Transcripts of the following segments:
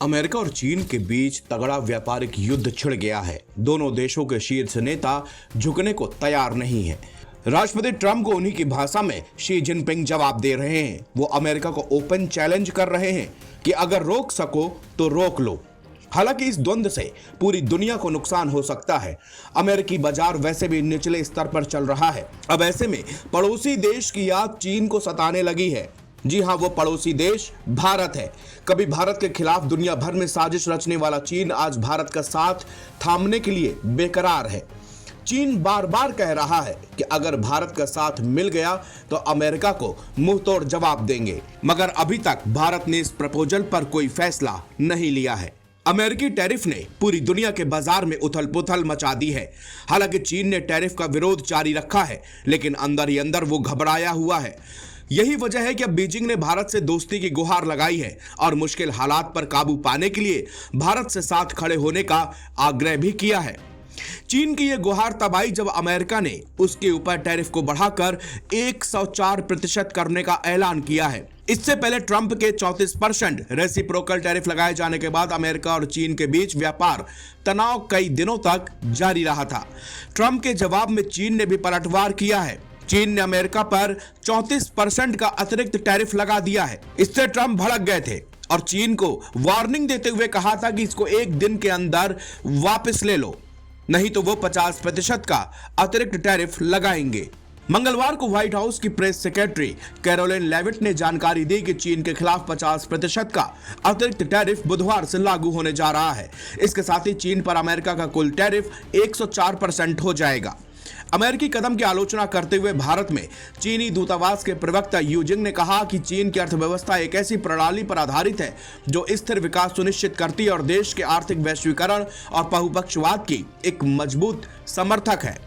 America और चीन के बीच तगड़ा व्यापारिक युद्ध छिड़ गया है। दोनों देशों के शीर्ष नेता झुकने को तैयार नहीं है। राष्ट्रपति ट्रंप को उन्हीं की भाषा में शी जिनपिंग जवाब दे रहे हैं। वो अमेरिका को ओपन चैलेंज कर रहे हैं कि अगर रोक सको तो रोक लो। हालांकि इस द्वंद्व से पूरी दुनिया को नुकसान हो सकता है। अमेरिकी बाजार वैसे भी निचले स्तर पर चल रहा है। अब ऐसे में पड़ोसी देश की याद चीन को सताने लगी है। जी हां, वो पड़ोसी देश भारत है। कभी भारत के खिलाफ दुनिया भर में साजिश रचने वाला चीन आज भारत का साथ थामने के लिए बेकरार है। चीन बार बार कह रहा है कि अगर भारत का साथ मिल गया तो अमेरिका को मुंह तोड़ जवाब देंगे, मगर अभी तक भारत ने इस प्रपोजल पर कोई फैसला नहीं लिया है। अमेरिकी टैरिफ ने पूरी दुनिया के बाजार में उथल पुथल मचा दी है। हालांकि चीन ने टैरिफ का विरोध जारी रखा है, लेकिन अंदर ही अंदर वो घबराया हुआ है। यही वजह है कि अब बीजिंग ने भारत से दोस्ती की गुहार लगाई है और मुश्किल हालात पर काबू पाने के लिए भारत से साथ खड़े होने का आग्रह भी किया है। चीन की यह गुहार तब आई जब अमेरिका ने उसके ऊपर टैरिफ को बढ़ाकर 104% करने का ऐलान किया है। इससे पहले ट्रंप के 34% रेसिप्रोकल टैरिफ लगाए जाने के बाद अमेरिका और चीन के बीच व्यापार तनाव कई दिनों तक जारी रहा था। ट्रंप के जवाब में चीन ने भी पलटवार किया है। चीन ने अमेरिका पर 34% का अतिरिक्त टैरिफ लगा दिया है। इससे ट्रंप भड़क गए थे और चीन को वार्निंग देते हुए कहा था कि इसको एक दिन के अंदर वापस ले लो, नहीं तो वो 50% का अतिरिक्त टैरिफ लगाएंगे। मंगलवार को व्हाइट हाउस की प्रेस सेक्रेटरी कैरोलिन लेविट ने जानकारी दी कि चीन के खिलाफ 50% का अतिरिक्त टैरिफ बुधवार से लागू होने जा रहा है। इसके साथ ही चीन पर अमेरिका का कुल टैरिफ 104% हो जाएगा। अमेरिकी कदम की आलोचना करते हुए भारत में चीनी दूतावास के प्रवक्ता यूजिंग ने कहा कि चीन की अर्थव्यवस्था एक ऐसी प्रणाली पर आधारित है जो स्थिर विकास सुनिश्चित करती है और देश के आर्थिक वैश्वीकरण और बहुपक्षवाद की एक मजबूत समर्थक है।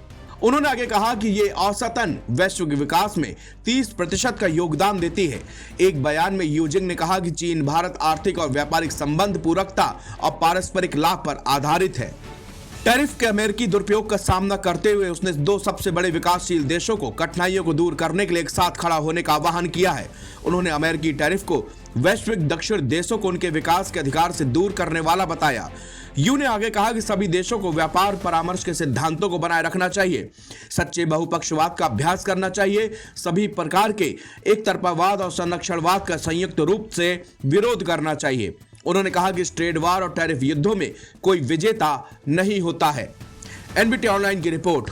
उन्होंने आगे कहा कि ये औसतन वैश्विक विकास में 30% का योगदान देती है। एक बयान में यूजिंग ने कहा कि चीन भारत आर्थिक और व्यापारिक संबंध पूरकता और पारस्परिक लाभ पर आधारित है। टैरिफ के अमेरिकी दुरुपयोग का सामना करते हुए उसने दो सबसे बड़े विकासशील देशों को कठिनाइयों को दूर करने के लिए एक साथ खड़ा होने का आह्वान किया है। उन्होंने अमेरिकी टैरिफ को वैश्विक दक्षिण देशों को उनके विकास के अधिकार से दूर करने वाला बताया। यू ने आगे कहा कि सभी देशों को व्यापार परामर्श के सिद्धांतों को बनाए रखना चाहिए, सच्चे बहुपक्षवाद का अभ्यास करना चाहिए, सभी प्रकार के एक तरफावाद और संरक्षणवाद का संयुक्त रूप से विरोध करना चाहिए। उन्होंने कहा कि इस ट्रेड वार और टैरिफ युद्धों में कोई विजेता नहीं होता है। एनबीटी ऑनलाइन की रिपोर्ट।